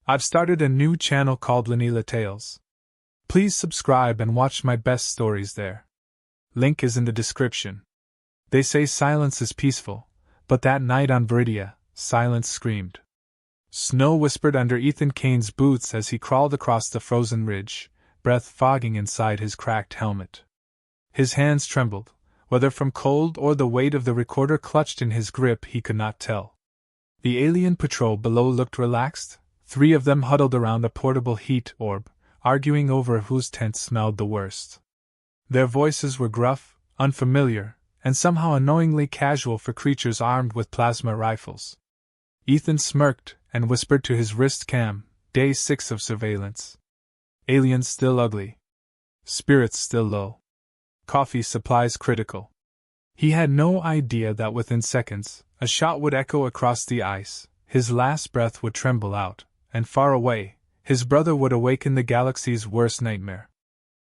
I've started a new channel called Lanila Tales. Please subscribe and watch my best stories there. Link is in the description. They say silence is peaceful, but that night on Viridia, silence screamed. Snow whispered under Ethan Kane's boots as he crawled across the frozen ridge, breath fogging inside his cracked helmet. His hands trembled, whether from cold or the weight of the recorder clutched in his grip he could not tell. The alien patrol below looked relaxed, 3 of them huddled around a portable heat orb, arguing over whose tent smelled the worst. Their voices were gruff, unfamiliar, and somehow annoyingly casual for creatures armed with plasma rifles. Ethan smirked and whispered to his wrist cam, Day 6 of surveillance. Aliens still ugly. Spirits still low. Coffee supplies critical. He had no idea that within seconds, a shot would echo across the ice, his last breath would tremble out, and far away, his brother would awaken the galaxy's worst nightmare.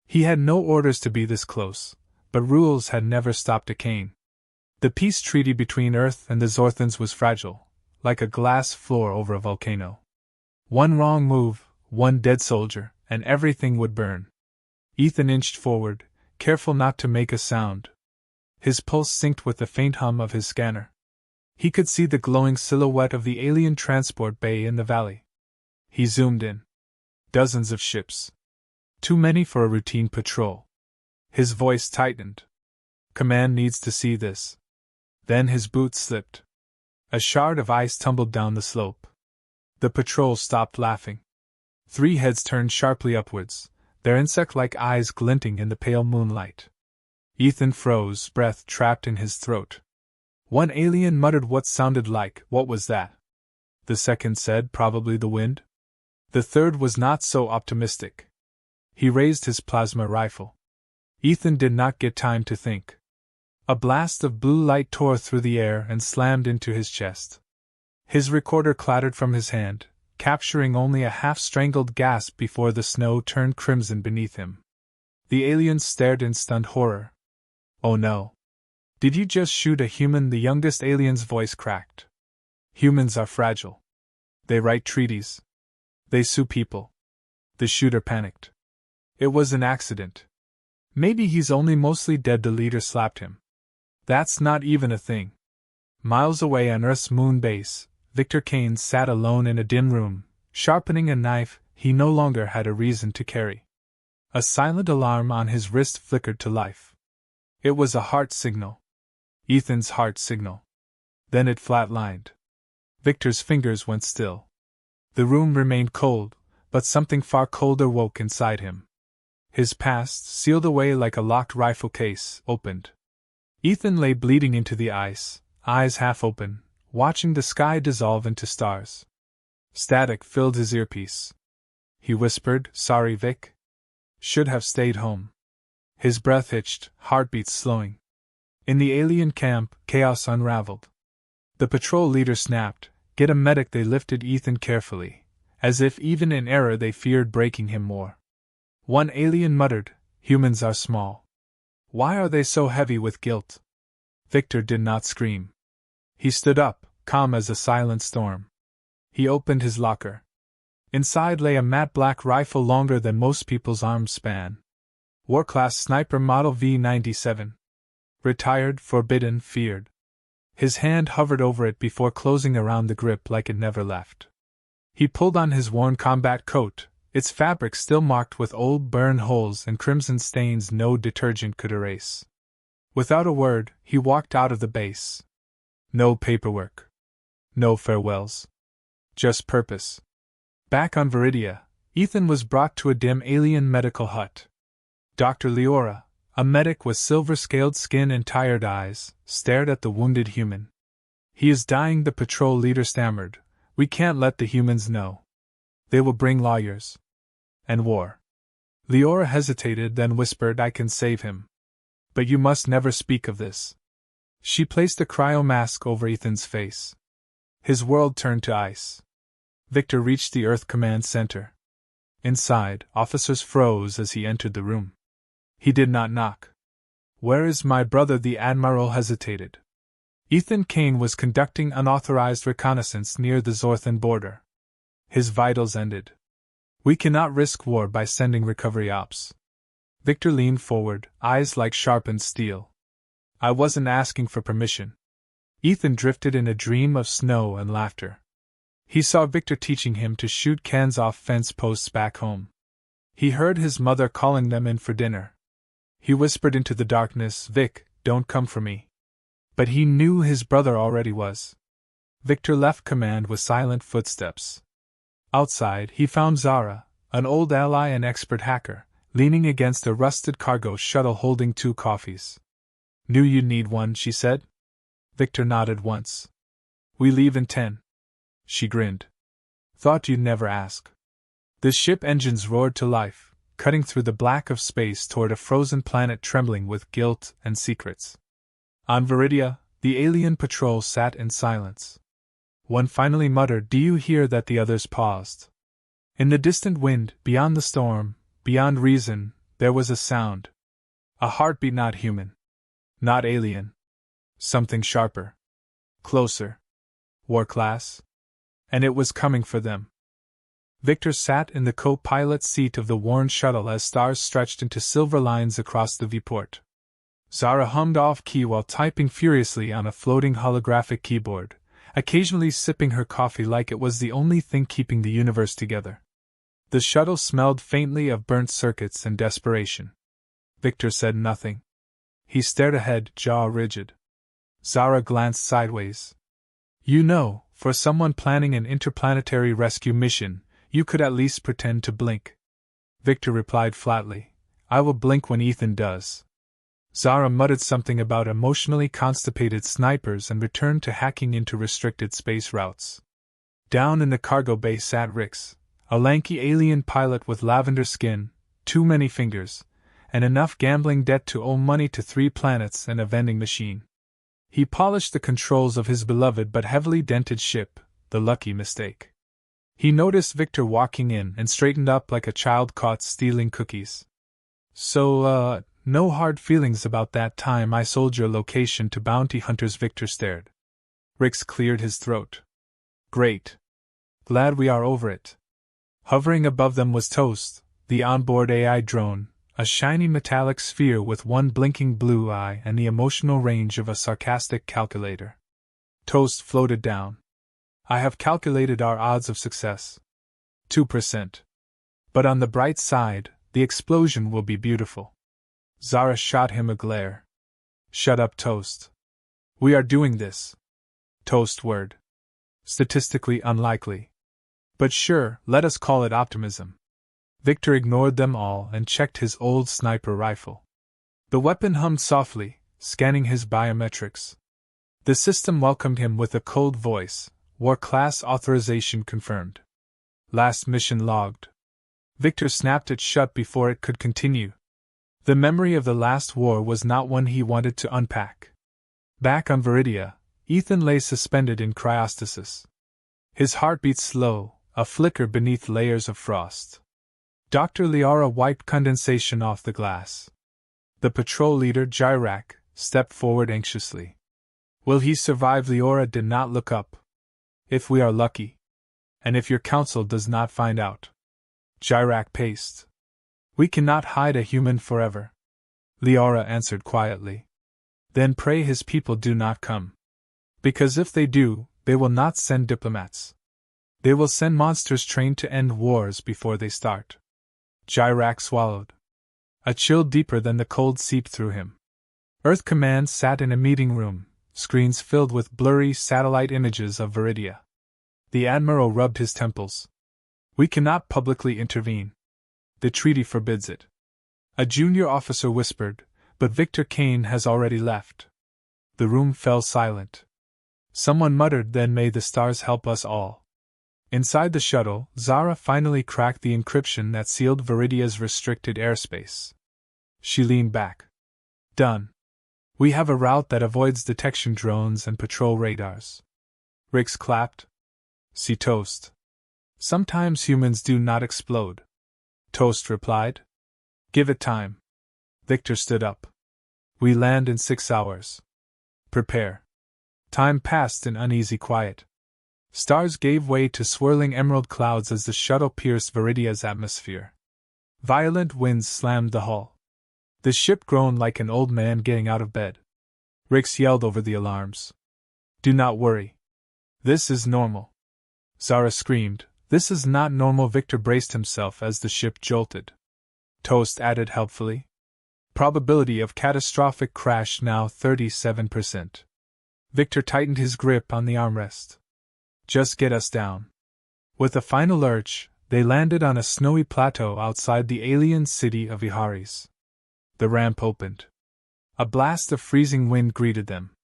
He had no orders to be this close, but rules had never stopped a Kane. The peace treaty between Earth and the Zorthans was fragile, like a glass floor over a volcano. One wrong move, one dead soldier, and everything would burn. Ethan inched forward, careful not to make a sound. His pulse synced with the faint hum of his scanner. He could see the glowing silhouette of the alien transport bay in the valley. He zoomed in. Dozens of ships. Too many for a routine patrol. His voice tightened. Command needs to see this. Then his boots slipped. A shard of ice tumbled down the slope. The patrol stopped laughing. 3 heads turned sharply upwards, their insect-like eyes glinting in the pale moonlight. Ethan froze, breath trapped in his throat. One alien muttered what sounded like, "What was that?" The second said, "Probably the wind." The third was not so optimistic. He raised his plasma rifle. Ethan did not get time to think. A blast of blue light tore through the air and slammed into his chest. His recorder clattered from his hand, capturing only a half-strangled gasp before the snow turned crimson beneath him. The aliens stared in stunned horror. "Oh no. Did you just shoot a human?" The youngest alien's voice cracked. "Humans are fragile. They write treaties. They sue people." The shooter panicked. "It was an accident. Maybe he's only mostly dead." The leader slapped him. "That's not even a thing." Miles away on Earth's moon base, Victor Kane sat alone in a dim room, sharpening a knife he no longer had a reason to carry. A silent alarm on his wrist flickered to life. It was a heart signal. Ethan's heart signal. Then it flatlined. Victor's fingers went still. The room remained cold, but something far colder woke inside him. His past, sealed away like a locked rifle case, opened. Ethan lay bleeding into the ice, eyes half open, watching the sky dissolve into stars. Static filled his earpiece. He whispered, "Sorry, Vic. Should have stayed home." His breath hitched, heartbeats slowing. In the alien camp, chaos unraveled. The patrol leader snapped, "Get a medic." They lifted Ethan carefully, as if even in error they feared breaking him more. One alien muttered, "Humans are small. Why are they so heavy with guilt?" Victor did not scream. He stood up, calm as a silent storm. He opened his locker. Inside lay a matte black rifle longer than most people's arm span. War-class sniper model V97. Retired, forbidden, feared. His hand hovered over it before closing around the grip like it never left. He pulled on his worn combat coat, its fabric still marked with old burn holes and crimson stains no detergent could erase. Without a word, he walked out of the base. No paperwork. No farewells. Just purpose. Back on Viridia, Ethan was brought to a dim alien medical hut. Dr. Leora, a medic with silver-scaled skin and tired eyes, stared at the wounded human. "He is dying," the patrol leader stammered. "We can't let the humans know. They will bring lawyers. And war." Leora hesitated, then whispered, "I can save him. But you must never speak of this." She placed a cryo-mask over Ethan's face. His world turned to ice. Victor reached the Earth Command Center. Inside, officers froze as he entered the room. He did not knock. "Where is my brother?" The Admiral hesitated. Ethan Kane was conducting unauthorized reconnaissance near the Zorthan border. His vitals ended. We cannot risk war by sending recovery ops. Victor leaned forward, eyes like sharpened steel. I wasn't asking for permission. Ethan drifted in a dream of snow and laughter. He saw Victor teaching him to shoot cans off fence posts back home. He heard his mother calling them in for dinner. He whispered into the darkness, "Vic, don't come for me." But he knew his brother already was. Victor left command with silent footsteps. Outside, he found Zara, an old ally and expert hacker, leaning against a rusted cargo shuttle holding 2 coffees. "Knew you'd need one," she said. Victor nodded once. "We leave in 10. She grinned. "Thought you'd never ask." The ship engines roared to life, cutting through the black of space toward a frozen planet trembling with guilt and secrets. On Viridia, the alien patrol sat in silence. One finally muttered, "Do you hear that?" The others paused. In the distant wind, beyond the storm, beyond reason, there was a sound. A heartbeat not human. Not alien. Something sharper. Closer. War class? And it was coming for them. Victor sat in the co-pilot's seat of the worn shuttle as stars stretched into silver lines across the viewport. Zara hummed off-key while typing furiously on a floating holographic keyboard, occasionally sipping her coffee like it was the only thing keeping the universe together. The shuttle smelled faintly of burnt circuits and desperation. Victor said nothing. He stared ahead, jaw rigid. Zara glanced sideways. "You know, for someone planning an interplanetary rescue mission, you could at least pretend to blink." Victor replied flatly, "I will blink when Ethan does." Zara muttered something about emotionally constipated snipers and returned to hacking into restricted space routes. Down in the cargo bay sat Rix, a lanky alien pilot with lavender skin, too many fingers, and enough gambling debt to owe money to 3 planets and a vending machine. He polished the controls of his beloved but heavily dented ship, the lucky mistake. He noticed Victor walking in and straightened up like a child caught stealing cookies. "So, no hard feelings about that time I sold your location to bounty hunters?" Victor stared. Rix cleared his throat. "Great. Glad we are over it." Hovering above them was Toast, the onboard AI drone, a shiny metallic sphere with one blinking blue eye and the emotional range of a sarcastic calculator. Toast floated down. "I have calculated our odds of success. 2%. But on the bright side, the explosion will be beautiful." Zara shot him a glare. "Shut up, Toast. We are doing this." Toast word. "Statistically unlikely. But sure, let us call it optimism." Victor ignored them all and checked his old sniper rifle. The weapon hummed softly, scanning his biometrics. The system welcomed him with a cold voice. "War class authorization confirmed. Last mission logged." Victor snapped it shut before it could continue. The memory of the last war was not one he wanted to unpack. Back on Viridia, Ethan lay suspended in cryostasis. His heart beat slow, a flicker beneath layers of frost. Dr. Liara wiped condensation off the glass. The patrol leader, Jirak, stepped forward anxiously. "Will he survive?" Liara did not look up. "If we are lucky. And if your council does not find out." Jirak paced. "We cannot hide a human forever," Liara answered quietly. "Then pray his people do not come. Because if they do, they will not send diplomats. They will send monsters trained to end wars before they start." Jirak swallowed. A chill deeper than the cold seeped through him. Earth Command sat in a meeting room, screens filled with blurry satellite images of Viridia. The Admiral rubbed his temples. "We cannot publicly intervene. The treaty forbids it." A junior officer whispered, "But Victor Kane has already left." The room fell silent. Someone muttered, "Then may the stars help us all." Inside the shuttle, Zara finally cracked the encryption that sealed Viridia's restricted airspace. She leaned back. "Done. We have a route that avoids detection drones and patrol radars." Rix clapped. "See Toast. Sometimes humans do not explode." Toast replied. "Give it time." Victor stood up. "We land in 6 hours. Prepare." Time passed in uneasy quiet. Stars gave way to swirling emerald clouds as the shuttle pierced Viridia's atmosphere. Violent winds slammed the hull. The ship groaned like an old man getting out of bed. Rix yelled over the alarms. "Do not worry. This is normal." Zara screamed, "This is not normal." Victor braced himself as the ship jolted. Toast added helpfully. "Probability of catastrophic crash now 37%. Victor tightened his grip on the armrest. "Just get us down." With a final lurch, they landed on a snowy plateau outside the alien city of Iharis. The ramp opened. A blast of freezing wind greeted them.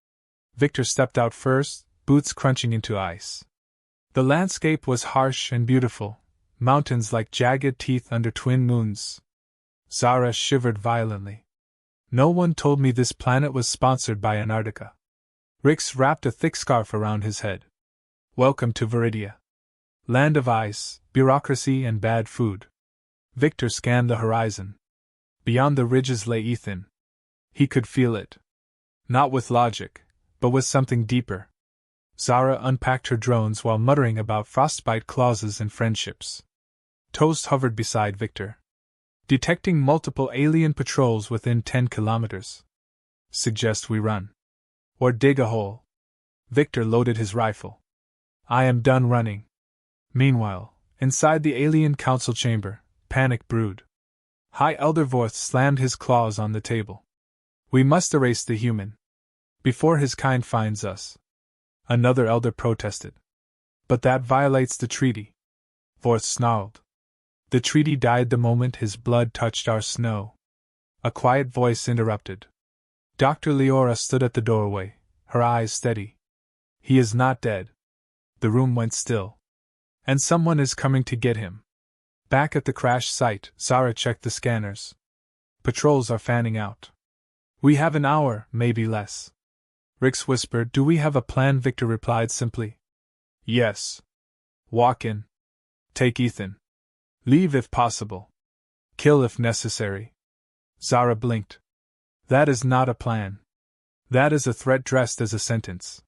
Victor stepped out first, boots crunching into ice. The landscape was harsh and beautiful, mountains like jagged teeth under twin moons. Zara shivered violently. "No one told me this planet was sponsored by Antarctica." Rix wrapped a thick scarf around his head. "Welcome to Viridia. Land of ice, bureaucracy, and bad food." Victor scanned the horizon. Beyond the ridges lay Ethan. He could feel it. Not with logic, but with something deeper. Zara unpacked her drones while muttering about frostbite clauses and friendships. Toast hovered beside Victor, detecting multiple alien patrols within 10 kilometers. "Suggest we run. Or dig a hole." Victor loaded his rifle. "I am done running." Meanwhile, inside the alien council chamber, panic brewed. High Elder Vorth slammed his claws on the table. "We must erase the human before his kind finds us." Another elder protested. "But that violates the treaty." Vorth snarled. "The treaty died the moment his blood touched our snow." A quiet voice interrupted. Dr. Leora stood at the doorway, her eyes steady. "He is not dead." The room went still. "And someone is coming to get him." Back at the crash site, Zara checked the scanners. "Patrols are fanning out. We have an hour, maybe less." Rix whispered, "Do we have a plan?" Victor replied simply. "Yes. Walk in. Take Ethan. Leave if possible. Kill if necessary." Zara blinked. "That is not a plan. That is a threat dressed as a sentence."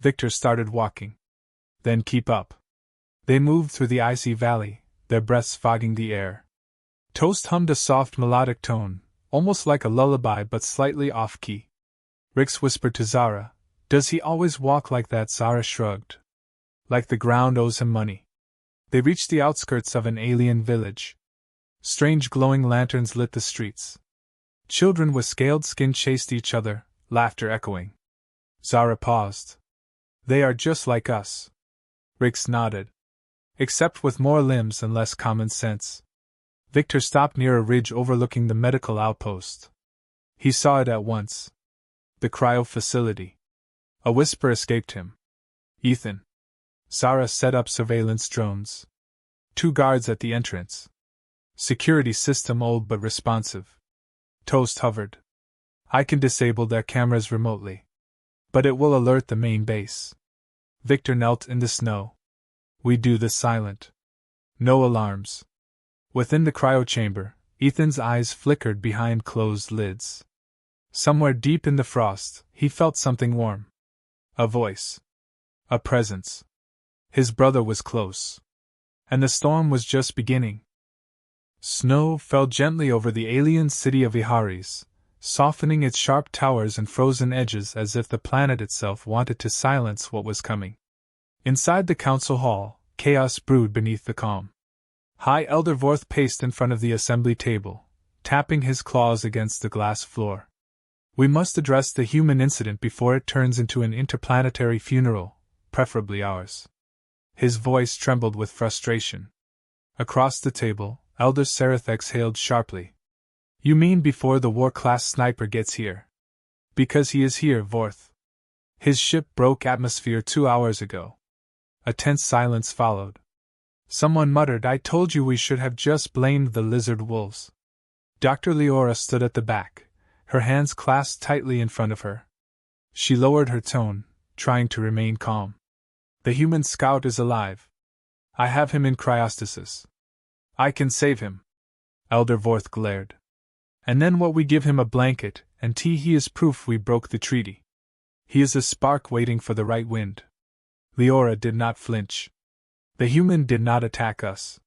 Victor started walking. "Then keep up." They moved through the icy valley, their breaths fogging the air. Toast hummed a soft melodic tone, almost like a lullaby but slightly off-key. Rix whispered to Zara, "Does he always walk like that?" Zara shrugged. "Like the ground owes him money." They reached the outskirts of an alien village. Strange glowing lanterns lit the streets. Children with scaled skin chased each other, laughter echoing. Zara paused. "They are just like us." Rix nodded. "Except with more limbs and less common sense." Victor stopped near a ridge overlooking the medical outpost. He saw it at once. The cryo facility. A whisper escaped him. "Ethan." Zara set up surveillance drones. 2 guards at the entrance. Security system old but responsive. Toast hovered. "I can disable their cameras remotely. But it will alert the main base." Victor knelt in the snow. "We do this silent. No alarms." Within the cryo chamber, Ethan's eyes flickered behind closed lids. Somewhere deep in the frost, he felt something warm. A voice. A presence. His brother was close. And the storm was just beginning. Snow fell gently over the alien city of Iharis, softening its sharp towers and frozen edges as if the planet itself wanted to silence what was coming. Inside the council hall, chaos brewed beneath the calm. High Elder Vorth paced in front of the assembly table, tapping his claws against the glass floor. "We must address the human incident before it turns into an interplanetary funeral, preferably ours." His voice trembled with frustration. Across the table, Elder Sereth exhaled sharply. "You mean before the war-class sniper gets here?" "Because he is here, Vorth. His ship broke atmosphere 2 hours ago." A tense silence followed. Someone muttered, "I told you we should have just blamed the lizard wolves." Dr. Leora stood at the back, her hands clasped tightly in front of her. She lowered her tone, trying to remain calm. "The human scout is alive. I have him in cryostasis. I can save him." Elder Vorth glared. "And then what? We give him a blanket and tea. He is proof we broke the treaty. He is a spark waiting for the right wind." Leora did not flinch. The human did not attack us.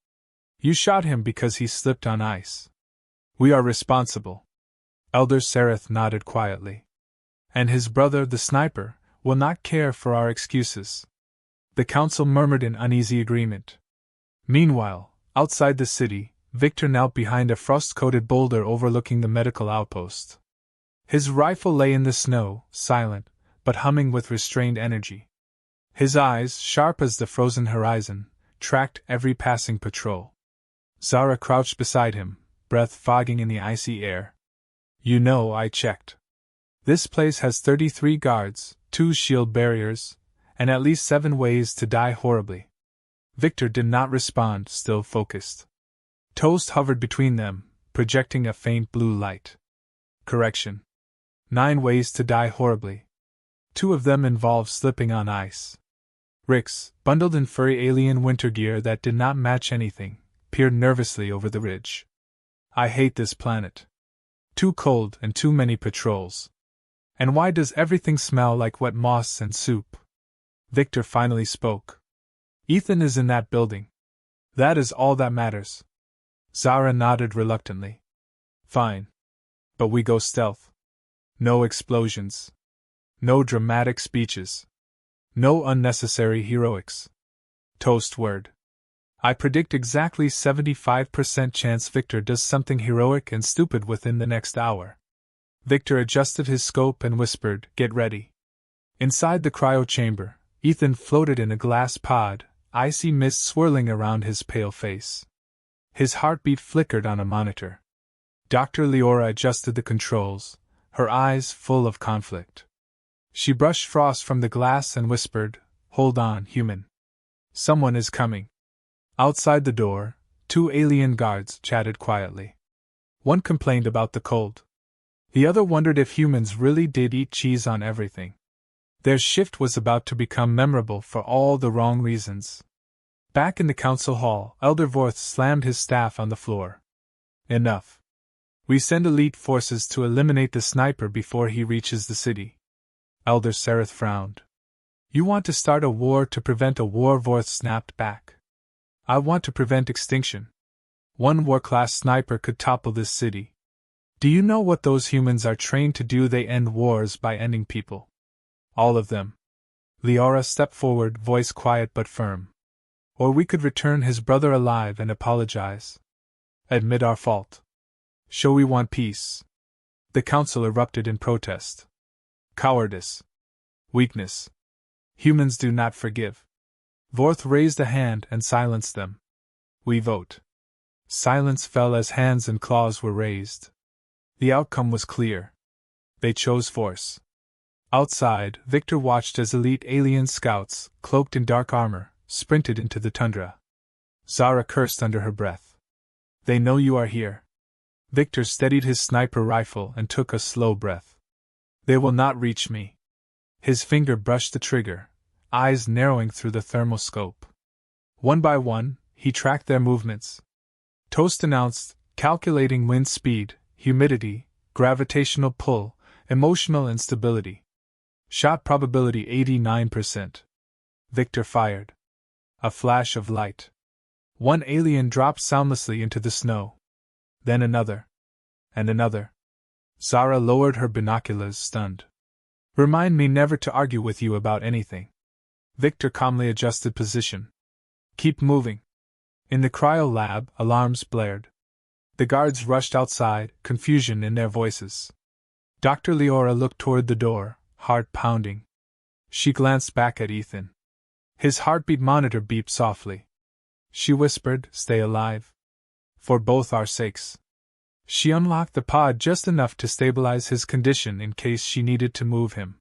You shot him because he slipped on ice. We are responsible. Elder Sereth nodded quietly. And his brother, the sniper, will not care for our excuses. The council murmured in uneasy agreement. Meanwhile, outside the city, Victor knelt behind a frost-coated boulder overlooking the medical outpost. His rifle lay in the snow, silent, but humming with restrained energy. His eyes, sharp as the frozen horizon, tracked every passing patrol. Zara crouched beside him, breath fogging in the icy air. You know, I checked. This place has 33 guards, 2 shield barriers, and at least 7 ways to die horribly. Victor did not respond, still focused. Toast hovered between them, projecting a faint blue light. Correction. 9 ways to die horribly. 2 of them involved slipping on ice. Rix, bundled in furry alien winter gear that did not match anything, peered nervously over the ridge. I hate this planet. Too cold and too many patrols. And why does everything smell like wet moss and soup? Victor finally spoke. Ethan is in that building. That is all that matters. Zara nodded reluctantly. Fine. But we go stealth. No explosions. No dramatic speeches. No unnecessary heroics. Toast word. I predict exactly 75% chance Victor does something heroic and stupid within the next hour. Victor adjusted his scope and whispered, Get ready. Inside the cryo chamber, Ethan floated in a glass pod, icy mist swirling around his pale face. His heartbeat flickered on a monitor. Dr. Leora adjusted the controls, her eyes full of conflict. She brushed frost from the glass and whispered, Hold on, human. Someone is coming. Outside the door, 2 alien guards chatted quietly. One complained about the cold. The other wondered if humans really did eat cheese on everything. Their shift was about to become memorable for all the wrong reasons. Back in the council hall, Elder Vorth slammed his staff on the floor. Enough. We send elite forces to eliminate the sniper before he reaches the city. Elder Sereth frowned. You want to start a war to prevent a war, Vorth snapped back. I want to prevent extinction. 1 war-class sniper could topple this city. Do you know what those humans are trained to do? They end wars by ending people. All of them. Leora stepped forward, voice quiet but firm. Or we could return his brother alive and apologize. Admit our fault. Show we want peace. The council erupted in protest. Cowardice. Weakness. Humans do not forgive. Vorth raised a hand and silenced them. We vote. Silence fell as hands and claws were raised. The outcome was clear. They chose force. Outside, Victor watched as elite alien scouts, cloaked in dark armor, sprinted into the tundra. Zara cursed under her breath. They know you are here. Victor steadied his sniper rifle and took a slow breath. They will not reach me. His finger brushed the trigger, eyes narrowing through the thermoscope. One by one, he tracked their movements. Toast announced, calculating wind speed, humidity, gravitational pull, emotional instability. Shot probability 89%. Victor fired. A flash of light. 1 alien dropped soundlessly into the snow. Then another. And another. Zara lowered her binoculars, stunned. Remind me never to argue with you about anything. Victor calmly adjusted position. Keep moving. In the cryo lab, alarms blared. The guards rushed outside, confusion in their voices. Dr. Leora looked toward the door, heart pounding. She glanced back at Ethan. His heartbeat monitor beeped softly. She whispered, Stay alive. For both our sakes. She unlocked the pod just enough to stabilize his condition in case she needed to move him.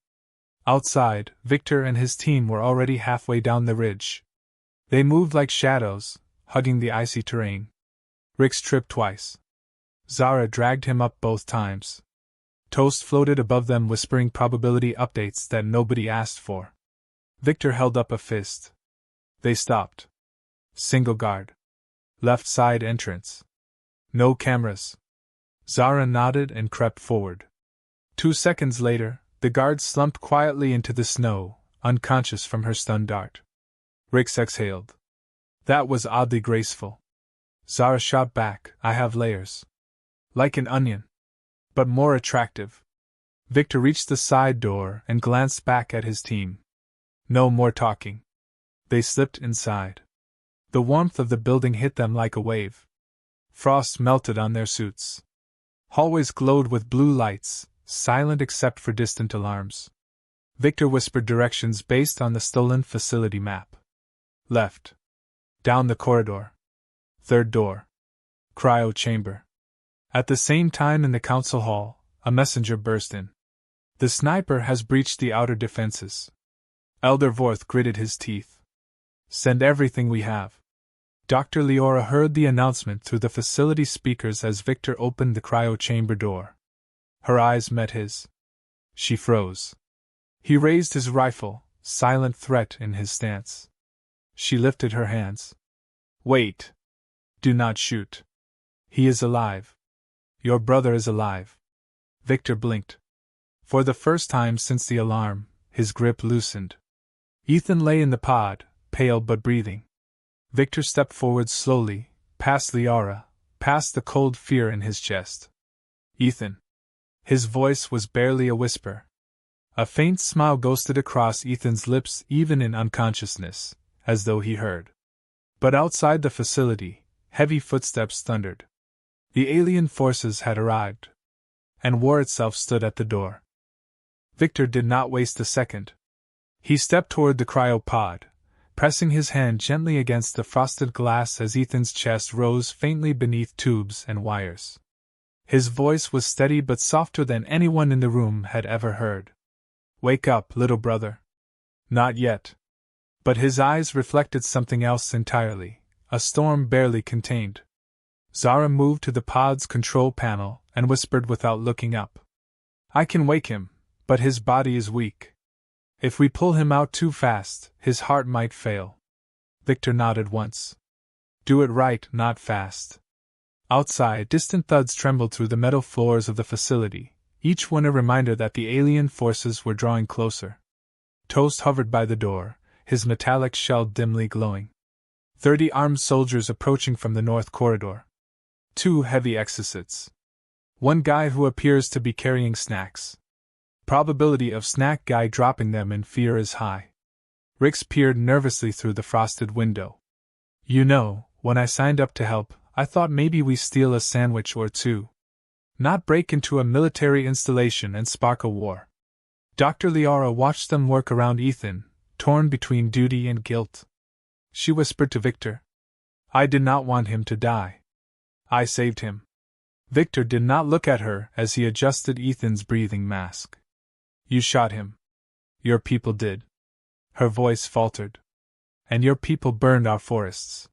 Outside, Victor and his team were already halfway down the ridge. They moved like shadows, hugging the icy terrain. Rix tripped twice. Zara dragged him up both times. Toast floated above them, whispering probability updates that nobody asked for. Victor held up a fist. They stopped. Single guard. Left side entrance. No cameras. Zara nodded and crept forward. 2 seconds later, the guard slumped quietly into the snow, unconscious from her stun dart. Rix exhaled. That was oddly graceful. Zara shot back, I have layers. Like an onion. But more attractive. Victor reached the side door and glanced back at his team. No more talking. They slipped inside. The warmth of the building hit them like a wave. Frost melted on their suits. Hallways glowed with blue lights, silent except for distant alarms. Victor whispered directions based on the stolen facility map. Left. Down the corridor. Third door. Cryo chamber. At the same time in the council hall, a messenger burst in. The sniper has breached the outer defenses. Elder Vorth gritted his teeth. Send everything we have. Dr. Leora heard the announcement through the facility speakers as Victor opened the cryo chamber door. Her eyes met his. She froze. He raised his rifle, silent threat in his stance. She lifted her hands. Wait. Do not shoot. He is alive. Your brother is alive. Victor blinked. For the first time since the alarm, his grip loosened. Ethan lay in the pod, pale but breathing. Victor stepped forward slowly, past Liara, past the cold fear in his chest. Ethan. His voice was barely a whisper. A faint smile ghosted across Ethan's lips even in unconsciousness, as though he heard. But outside the facility, heavy footsteps thundered. The alien forces had arrived. And war itself stood at the door. Victor did not waste a second. He stepped toward the cryopod, pressing his hand gently against the frosted glass as Ethan's chest rose faintly beneath tubes and wires. His voice was steady but softer than anyone in the room had ever heard. Wake up, little brother. Not yet. But his eyes reflected something else entirely, a storm barely contained. Zara moved to the pod's control panel and whispered without looking up. I can wake him, but his body is weak. If we pull him out too fast, his heart might fail. Victor nodded once. Do it right, not fast. Outside, distant thuds trembled through the metal floors of the facility, each one a reminder that the alien forces were drawing closer. Toast hovered by the door, his metallic shell dimly glowing. 30 armed soldiers approaching from the north corridor. 2 heavy exocets. One guy who appears to be carrying snacks. Probability of snack guy dropping them in fear is high. Rix peered nervously through the frosted window. You know, when I signed up to help, I thought maybe we steal a sandwich or two. Not break into a military installation and spark a war. Dr. Liara watched them work around Ethan, torn between duty and guilt. She whispered to Victor. I did not want him to die. I saved him. Victor did not look at her as he adjusted Ethan's breathing mask. You shot him. Your people did. Her voice faltered. And your people burned our forests.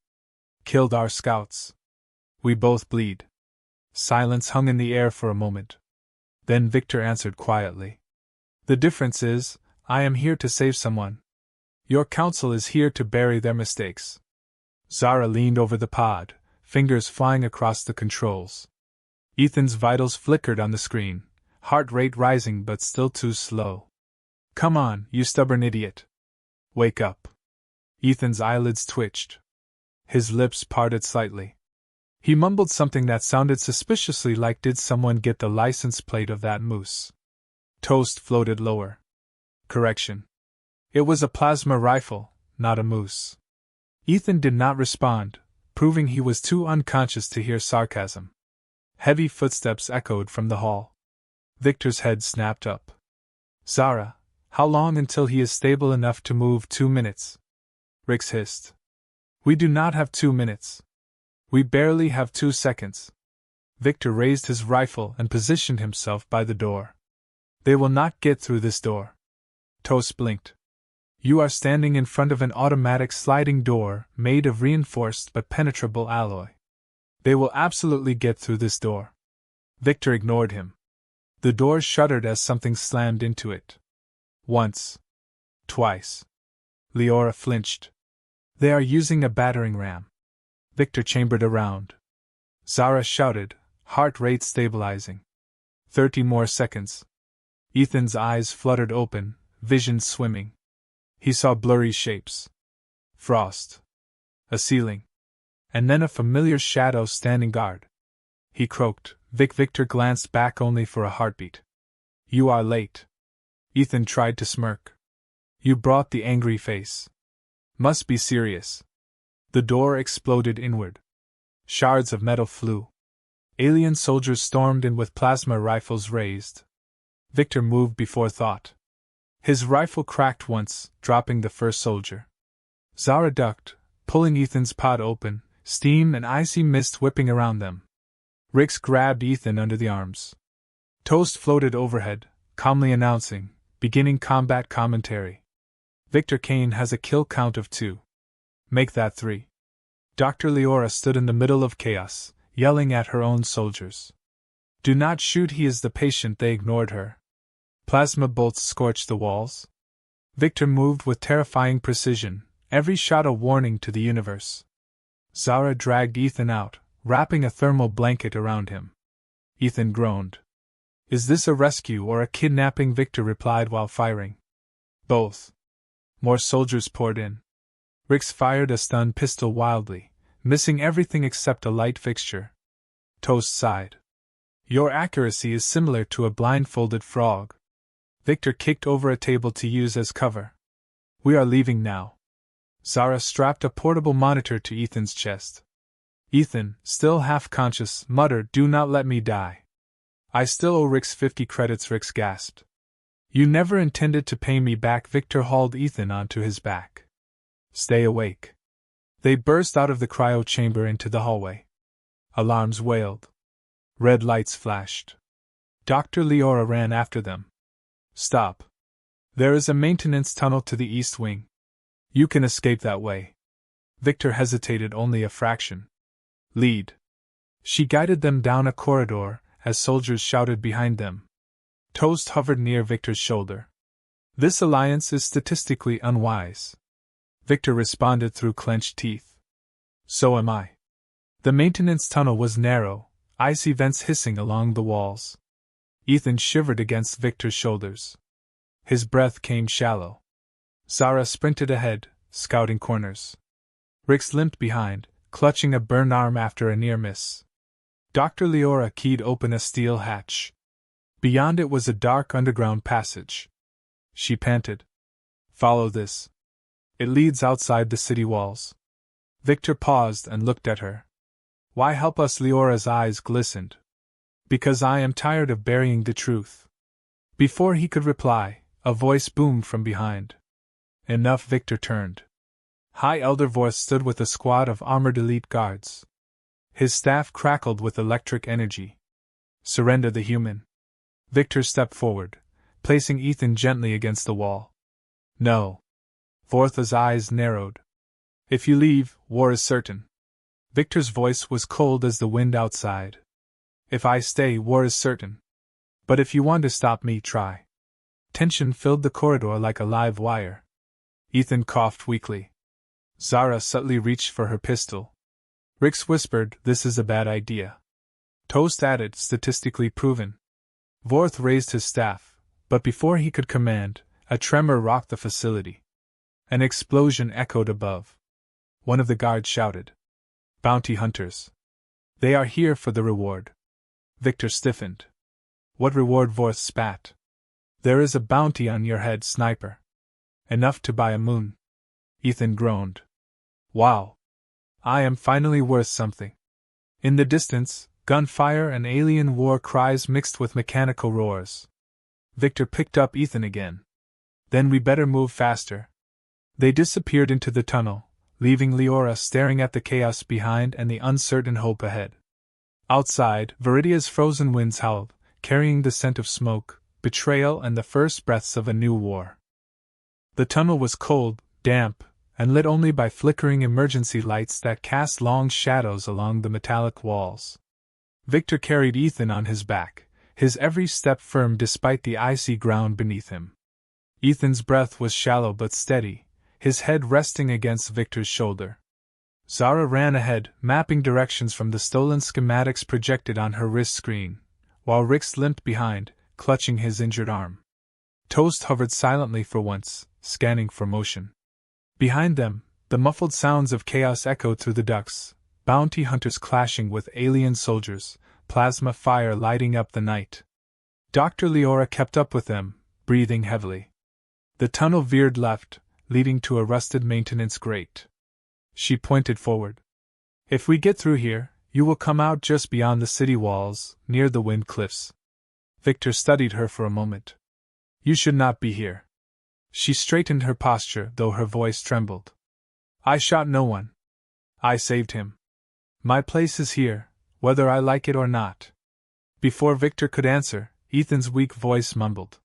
Killed our scouts. We both bleed. Silence hung in the air for a moment. Then Victor answered quietly. The difference is, I am here to save someone. Your council is here to bury their mistakes. Zara leaned over the pod, fingers flying across the controls. Ethan's vitals flickered on the screen, heart rate rising but still too slow. Come on, you stubborn idiot. Wake up. Ethan's eyelids twitched. His lips parted slightly. He mumbled something that sounded suspiciously like did someone get the license plate of that moose. Toast floated lower. Correction. It was a plasma rifle, not a moose. Ethan did not respond, proving he was too unconscious to hear sarcasm. Heavy footsteps echoed from the hall. Victor's head snapped up. Zara, how long until he is stable enough to move? 2 minutes. Rix hissed. We do not have 2 minutes. We barely have 2 seconds. Victor raised his rifle and positioned himself by the door. They will not get through this door. Toast blinked. You are standing in front of an automatic sliding door made of reinforced but penetrable alloy. They will absolutely get through this door. Victor ignored him. The door shuddered as something slammed into it. Once. Twice. Leora flinched. They are using a battering ram. Victor chambered around. Zara shouted, heart rate stabilizing. 30 more seconds. Ethan's eyes fluttered open, vision swimming. He saw blurry shapes. Frost. A ceiling. And then a familiar shadow standing guard. He croaked. Victor glanced back only for a heartbeat. You are late. Ethan tried to smirk. You brought the angry face. Must be serious. The door exploded inward. Shards of metal flew. Alien soldiers stormed in with plasma rifles raised. Victor moved before thought. His rifle cracked once, dropping the first soldier. Zara ducked, pulling Ethan's pod open, steam and icy mist whipping around them. Rix grabbed Ethan under the arms. Toast floated overhead, calmly announcing, beginning combat commentary. Victor Kane has a kill count of 2. Make that 3. Dr. Leora stood in the middle of chaos, yelling at her own soldiers. Do not shoot, he is the patient. They ignored her. Plasma bolts scorched the walls. Victor moved with terrifying precision, every shot a warning to the universe. Zara dragged Ethan out, wrapping a thermal blanket around him. Ethan groaned. Is this a rescue or a kidnapping? Victor replied while firing. Both. More soldiers poured in. Rix fired a stun pistol wildly, missing everything except a light fixture. Toast sighed. Your accuracy is similar to a blindfolded frog. Victor kicked over a table to use as cover. We are leaving now. Zara strapped a portable monitor to Ethan's chest. Ethan, still half conscious, muttered, Do not let me die. I still owe Rix 50 credits, Rix gasped. You never intended to pay me back. Victor hauled Ethan onto his back. Stay awake. They burst out of the cryo chamber into the hallway. Alarms wailed. Red lights flashed. Dr. Leora ran after them. Stop. There is a maintenance tunnel to the east wing. You can escape that way. Victor hesitated only a fraction. Lead. She guided them down a corridor, as soldiers shouted behind them. Toast hovered near Victor's shoulder. This alliance is statistically unwise. Victor responded through clenched teeth. So am I. The maintenance tunnel was narrow, icy vents hissing along the walls. Ethan shivered against Victor's shoulders. His breath came shallow. Zara sprinted ahead, scouting corners. Rix limped behind, clutching a burned arm after a near miss. Dr. Leora keyed open a steel hatch. Beyond it was a dark underground passage. She panted. Follow this. It leads outside the city walls. Victor paused and looked at her. Why help us? Leora's eyes glistened. Because I am tired of burying the truth. Before he could reply, a voice boomed from behind. Enough. Victor turned. High Elder Vorth stood with a squad of armored elite guards. His staff crackled with electric energy. Surrender the human. Victor stepped forward, placing Ethan gently against the wall. No. Vorth's eyes narrowed. If you leave, war is certain. Victor's voice was cold as the wind outside. If I stay, war is certain. But if you want to stop me, try. Tension filled the corridor like a live wire. Ethan coughed weakly. Zara subtly reached for her pistol. Rix whispered, This is a bad idea. Toast added, Statistically proven. Vorth raised his staff, but before he could command, a tremor rocked the facility. An explosion echoed above. One of the guards shouted. Bounty hunters. They are here for the reward. Victor stiffened. What reward? Vorth spat. There is a bounty on your head, sniper. Enough to buy a moon. Ethan groaned. Wow. I am finally worth something. In the distance, gunfire and alien war cries mixed with mechanical roars. Victor picked up Ethan again. Then we better move faster. They disappeared into the tunnel, leaving Leora staring at the chaos behind and the uncertain hope ahead. Outside, Viridia's frozen winds howled, carrying the scent of smoke, betrayal, and the first breaths of a new war. The tunnel was cold, damp, and lit only by flickering emergency lights that cast long shadows along the metallic walls. Victor carried Ethan on his back, his every step firm despite the icy ground beneath him. Ethan's breath was shallow but steady, his head resting against Victor's shoulder. Zara ran ahead, mapping directions from the stolen schematics projected on her wrist screen, while Rix limped behind, clutching his injured arm. Toast hovered silently for once, scanning for motion. Behind them, the muffled sounds of chaos echoed through the ducts, bounty hunters clashing with alien soldiers, plasma fire lighting up the night. Dr. Leora kept up with them, breathing heavily. The tunnel veered left, leading to a rusted maintenance grate. She pointed forward. If we get through here, you will come out just beyond the city walls, near the wind cliffs. Victor studied her for a moment. You should not be here. She straightened her posture, though her voice trembled. I shot no one. I saved him. My place is here, whether I like it or not. Before Victor could answer, Ethan's weak voice mumbled.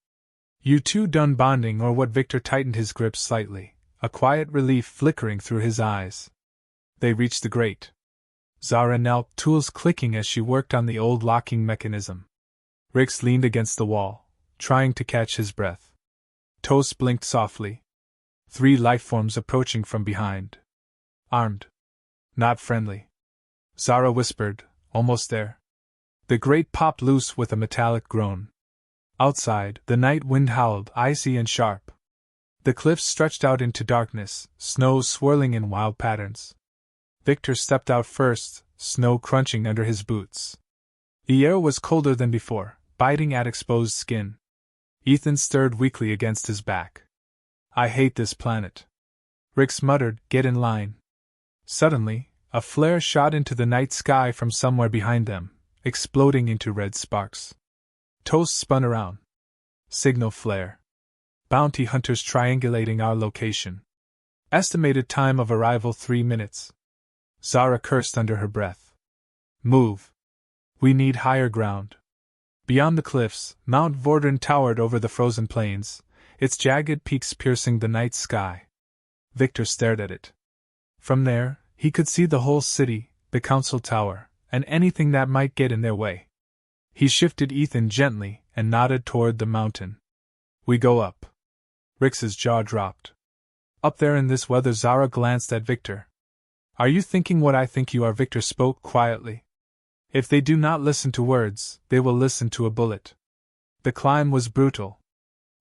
You two done bonding or what? Victor tightened his grip slightly, a quiet relief flickering through his eyes. They reached the grate. Zara knelt, tools clicking as she worked on the old locking mechanism. Rix leaned against the wall, trying to catch his breath. Toast blinked softly. 3 lifeforms approaching from behind. Armed. Not friendly. Zara whispered, almost there. The grate popped loose with a metallic groan. Outside, the night wind howled, icy and sharp. The cliffs stretched out into darkness, snow swirling in wild patterns. Victor stepped out first, snow crunching under his boots. The air was colder than before, biting at exposed skin. Ethan stirred weakly against his back. I hate this planet. Rix muttered, get in line. Suddenly, a flare shot into the night sky from somewhere behind them, exploding into red sparks. Toast spun around. Signal flare. Bounty hunters triangulating our location. Estimated time of arrival 3 minutes. Zara cursed under her breath. Move. We need higher ground. Beyond the cliffs, Mount Vordran towered over the frozen plains, its jagged peaks piercing the night sky. Victor stared at it. From there, he could see the whole city, the council tower, and anything that might get in their way. He shifted Ethan gently and nodded toward the mountain. We go up. Rix's jaw dropped. Up there in this weather? Zara glanced at Victor. Are you thinking what I think you are? Victor spoke quietly. If they do not listen to words, they will listen to a bullet. The climb was brutal.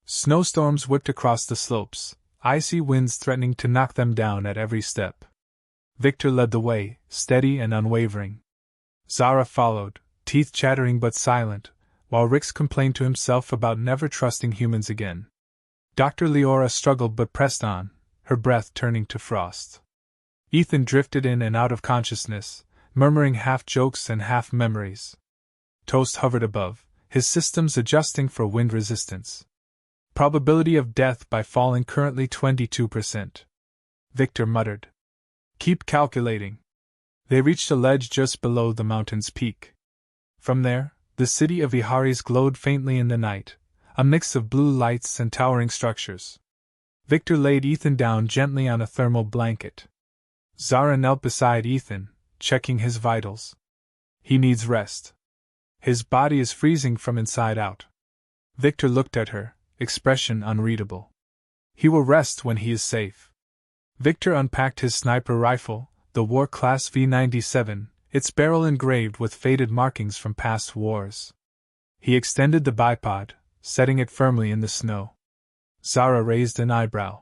Snowstorms whipped across the slopes, icy winds threatening to knock them down at every step. Victor led the way, steady and unwavering. Zara followed, teeth chattering but silent, while Rix complained to himself about never trusting humans again. Dr. Leora struggled but pressed on, her breath turning to frost. Ethan drifted in and out of consciousness, murmuring half jokes and half memories. Toast hovered above, his systems adjusting for wind resistance. Probability of death by falling currently 22%. Victor muttered. Keep calculating. They reached a ledge just below the mountain's peak. From there, the city of Iharis glowed faintly in the night, a mix of blue lights and towering structures. Victor laid Ethan down gently on a thermal blanket. Zara knelt beside Ethan, checking his vitals. He needs rest. His body is freezing from inside out. Victor looked at her, expression unreadable. He will rest when he is safe. Victor unpacked his sniper rifle, the War Class V97, its barrel engraved with faded markings from past wars. He extended the bipod, setting it firmly in the snow. Zara raised an eyebrow.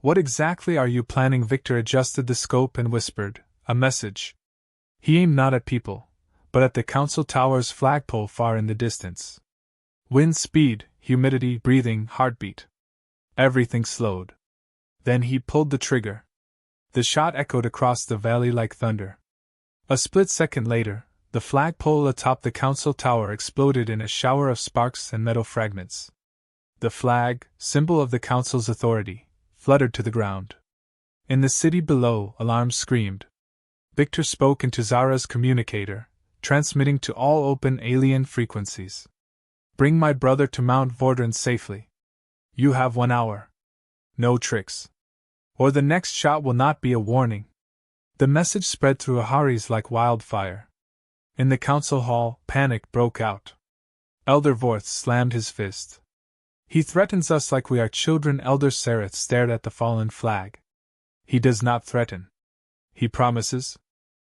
What exactly are you planning? Victor adjusted the scope and whispered, a message. He aimed not at people, but at the council tower's flagpole far in the distance. Wind speed, humidity, breathing, heartbeat. Everything slowed. Then he pulled the trigger. The shot echoed across the valley like thunder. A split second later, the flagpole atop the council tower exploded in a shower of sparks and metal fragments. The flag, symbol of the council's authority, fluttered to the ground. In the city below, alarms screamed. Victor spoke into Zara's communicator, transmitting to all open alien frequencies. Bring my brother to Mount Vordran safely. You have 1 hour. No tricks. Or the next shot will not be a warning. The message spread through Iharis like wildfire. In the council hall, panic broke out. Elder Vorth slammed his fist. He threatens us like we are children. Elder Sereth stared at the fallen flag. He does not threaten. He promises.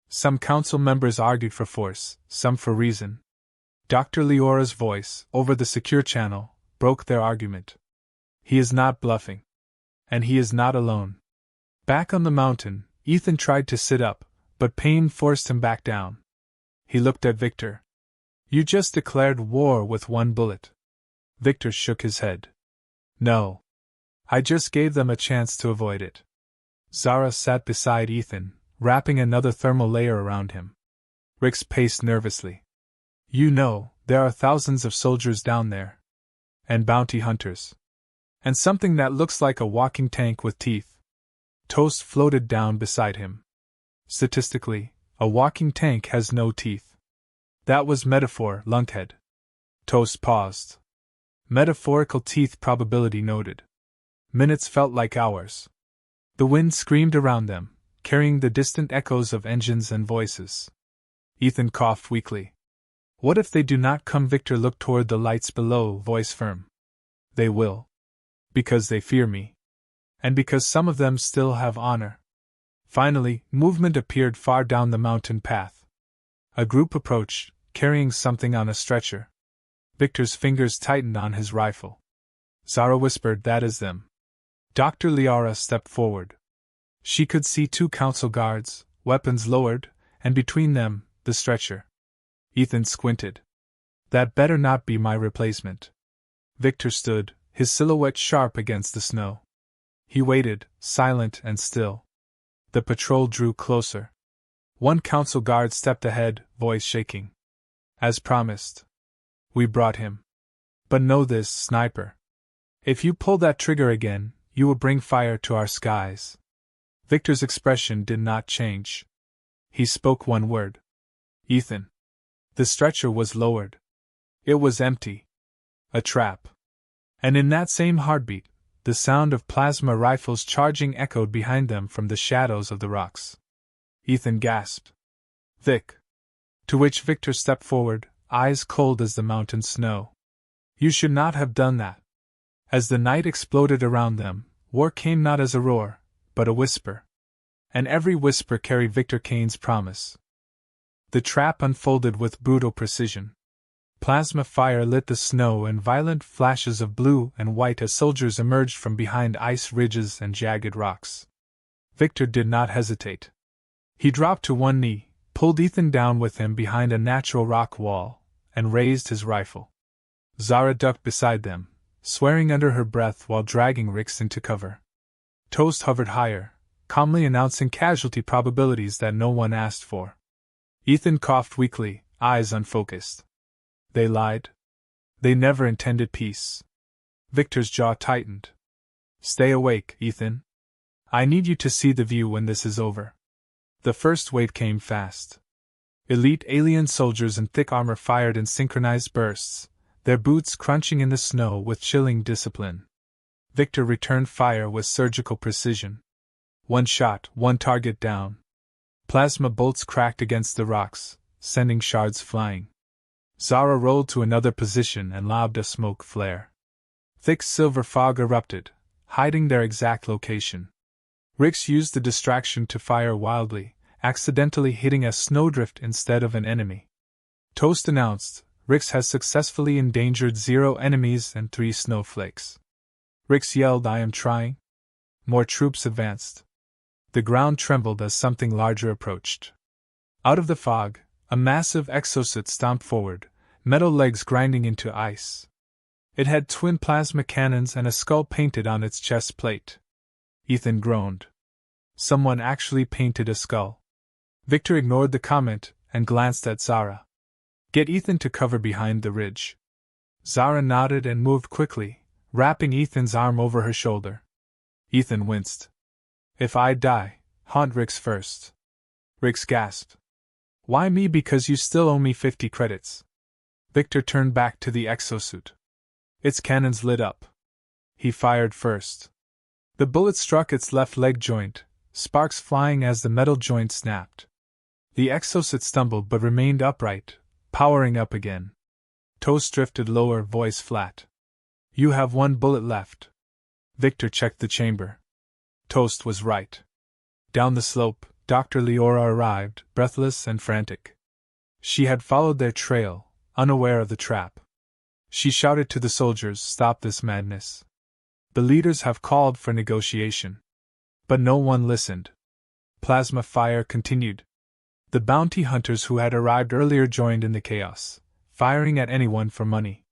Some council members argued for force, some for reason. Dr. Leora's voice, over the secure channel, broke their argument. He is not bluffing. And he is not alone. Back on the mountain, Ethan tried to sit up, but pain forced him back down. He looked at Victor. You just declared war with one bullet. Victor shook his head. No. I just gave them a chance to avoid it. Zara sat beside Ethan, wrapping another thermal layer around him. Rix paced nervously. You know, there are thousands of soldiers down there. And bounty hunters. And something that looks like a walking tank with teeth. Toast floated down beside him. Statistically, a walking tank has no teeth. That was metaphor, lunkhead. Toast paused. Metaphorical teeth probability noted. Minutes felt like hours. The wind screamed around them, carrying the distant echoes of engines and voices. Ethan coughed weakly. What if they do not come? Victor looked toward the lights below, voice firm. They will. Because they fear me. And because some of them still have honor. Finally, movement appeared far down the mountain path. A group approached, carrying something on a stretcher. Victor's fingers tightened on his rifle. Zara whispered, that is them. Dr. Liara stepped forward. She could see 2 council guards, weapons lowered, and between them, the stretcher. Ethan squinted. That better not be my replacement. Victor stood, his silhouette sharp against the snow. He waited, silent and still. The patrol drew closer. One council guard stepped ahead, voice shaking. As promised. We brought him. But know this, sniper. If you pull that trigger again, you will bring fire to our skies. Victor's expression did not change. He spoke one word. Ethan. The stretcher was lowered. It was empty. A trap. And in that same heartbeat, the sound of plasma rifles charging echoed behind them from the shadows of the rocks. Ethan gasped. Vic. To which Victor stepped forward, eyes cold as the mountain snow. You should not have done that. As the night exploded around them, war came not as a roar, but a whisper. And every whisper carried Victor Kane's promise. The trap unfolded with brutal precision. Plasma fire lit the snow in violent flashes of blue and white as soldiers emerged from behind ice ridges and jagged rocks. Victor did not hesitate. He dropped to one knee, pulled Ethan down with him behind a natural rock wall, and raised his rifle. Zara ducked beside them, swearing under her breath while dragging Rix into cover. Toast hovered higher, calmly announcing casualty probabilities that no one asked for. Ethan coughed weakly, eyes unfocused. They lied. They never intended peace. Victor's jaw tightened. Stay awake, Ethan. I need you to see the view when this is over. The first wave came fast. Elite alien soldiers in thick armor fired in synchronized bursts, their boots crunching in the snow with chilling discipline. Victor returned fire with surgical precision. One shot, one target down. Plasma bolts cracked against the rocks, sending shards flying. Zara rolled to another position and lobbed a smoke flare. Thick silver fog erupted, hiding their exact location. Rix used the distraction to fire wildly, accidentally hitting a snowdrift instead of an enemy. Toast announced, Rix has successfully endangered 0 enemies and 3 snowflakes. Rix yelled, I am trying. More troops advanced. The ground trembled as something larger approached. Out of the fog, a massive exosuit stomped forward, metal legs grinding into ice. It had twin plasma cannons and a skull painted on its chest plate. Ethan groaned. Someone actually painted a skull. Victor ignored the comment and glanced at Zara. Get Ethan to cover behind the ridge. Zara nodded and moved quickly, wrapping Ethan's arm over her shoulder. Ethan winced. If I die, haunt Rix first. Rix gasped. Why me? Because you still owe me 50 credits. Victor turned back to the exosuit. Its cannons lit up. He fired first. The bullet struck its left leg joint, sparks flying as the metal joint snapped. The exosuit stumbled but remained upright, powering up again. Toast drifted lower, voice flat. You have 1 bullet left. Victor checked the chamber. Toast was right. Down the slope, Dr. Liora arrived, breathless and frantic. She had followed their trail, unaware of the trap. She shouted to the soldiers, Stop this madness. The leaders have called for negotiation. But no one listened. Plasma fire continued. The bounty hunters who had arrived earlier joined in the chaos, firing at anyone for money.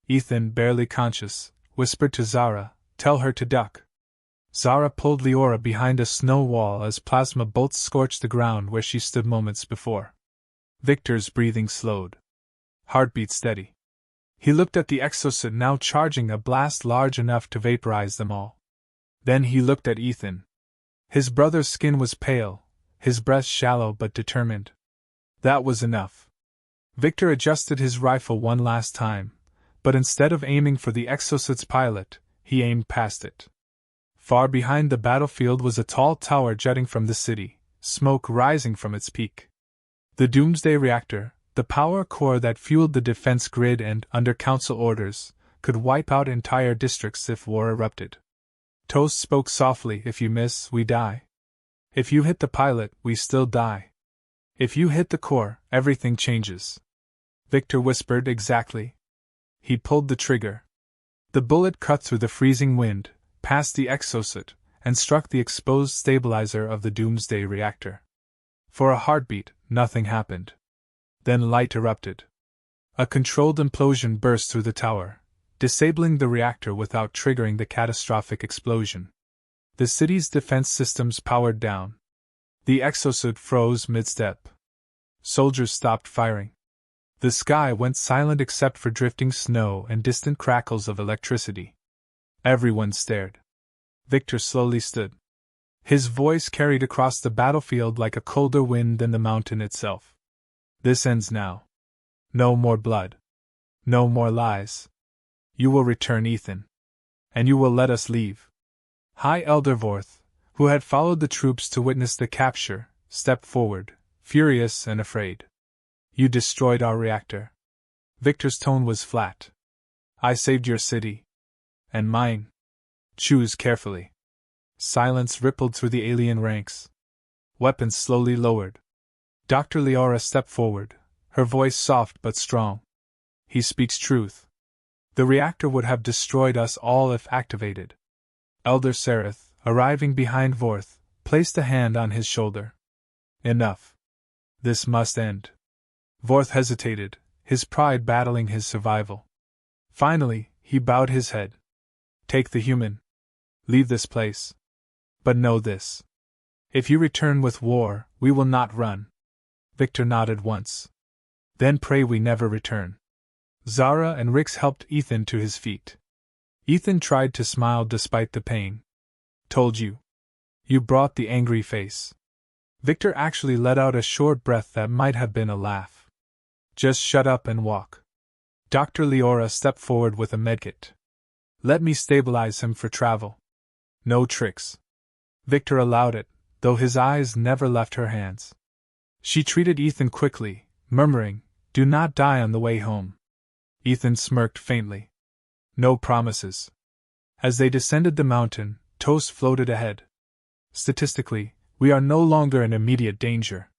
Ethan, barely conscious, whispered to Zara, "Tell her to duck." Zara pulled Leora behind a snow wall as plasma bolts scorched the ground where she stood moments before. Victor's breathing slowed. Heartbeat steady. He looked at the exosuit now charging a blast large enough to vaporize them all. Then he looked at Ethan. His brother's skin was pale, his breath shallow but determined. That was enough. Victor adjusted his rifle one last time, but instead of aiming for the exosuit's pilot, he aimed past it. Far behind the battlefield was a tall tower jutting from the city, smoke rising from its peak. The Doomsday Reactor, the power core that fueled the defense grid and, under council orders, could wipe out entire districts if war erupted. Toast spoke softly, "If you miss, we die. If you hit the pilot, we still die. If you hit the core, everything changes." Victor whispered, "Exactly." He pulled the trigger. The bullet cut through the freezing wind, past the exosuit, and struck the exposed stabilizer of the Doomsday Reactor. For a heartbeat, nothing happened. Then light erupted. A controlled implosion burst through the tower, disabling the reactor without triggering the catastrophic explosion. The city's defense systems powered down. The exosuit froze mid-step. Soldiers stopped firing. The sky went silent except for drifting snow and distant crackles of electricity. Everyone stared. Victor slowly stood. His voice carried across the battlefield like a colder wind than the mountain itself. "This ends now. No more blood. No more lies. You will return, Ethan. And you will let us leave." High Elder Vorth, who had followed the troops to witness the capture, stepped forward, furious and afraid. "You destroyed our reactor." Victor's tone was flat. "I saved your city. And mine. Choose carefully." Silence rippled through the alien ranks. Weapons slowly lowered. Dr. Leora stepped forward, her voice soft but strong. "He speaks truth. The reactor would have destroyed us all if activated." Elder Sereth, arriving behind Vorth, placed a hand on his shoulder. "Enough. This must end." Vorth hesitated, his pride battling his survival. Finally, he bowed his head. "Take the human. Leave this place. But know this. If you return with war, we will not run." Victor nodded once. "Then pray we never return." Zara and Rix helped Ethan to his feet. Ethan tried to smile despite the pain. "Told you." You brought the angry face. Victor actually let out a short breath that might have been a laugh. "Just shut up and walk." Dr. Leora stepped forward with a medkit. "Let me stabilize him for travel." "No tricks." Victor allowed it, though his eyes never left her hands. She treated Ethan quickly, murmuring, "Do not die on the way home." Ethan smirked faintly. "No promises." As they descended the mountain, Toast floated ahead. "Statistically, we are no longer in immediate danger.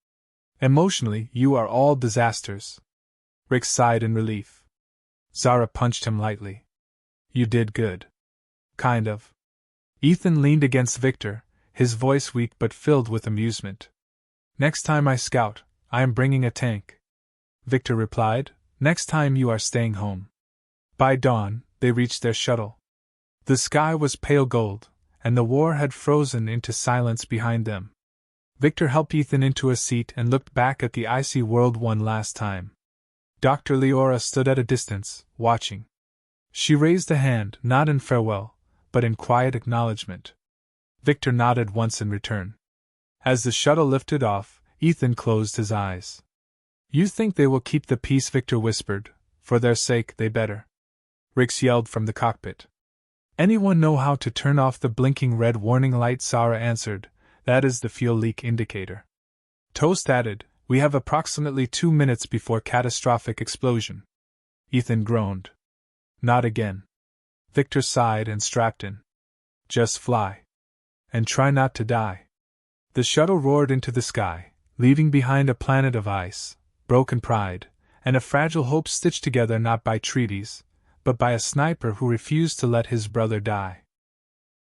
Emotionally, you are all disasters." Rick sighed in relief. Zara punched him lightly. "You did good." "Kind of." Ethan leaned against Victor, his voice weak but filled with amusement. "Next time I scout, I am bringing a tank." Victor replied, "Next time you are staying home." By dawn, they reached their shuttle. The sky was pale gold, and the war had frozen into silence behind them. Victor helped Ethan into a seat and looked back at the icy world one last time. Dr. Leora stood at a distance, watching. She raised a hand, not in farewell, but in quiet acknowledgement. Victor nodded once in return. As the shuttle lifted off, Ethan closed his eyes. "You think they will keep the peace?" Victor whispered. "For their sake, they better." Rix yelled from the cockpit. "Anyone know how to turn off the blinking red warning light?" Zara answered. "That is the fuel leak indicator." Toast added, "We have approximately 2 minutes before catastrophic explosion." Ethan groaned. "Not again." Victor sighed and strapped in. "Just fly. And try not to die." The shuttle roared into the sky, leaving behind a planet of ice, broken pride, and a fragile hope stitched together not by treaties, but by a sniper who refused to let his brother die.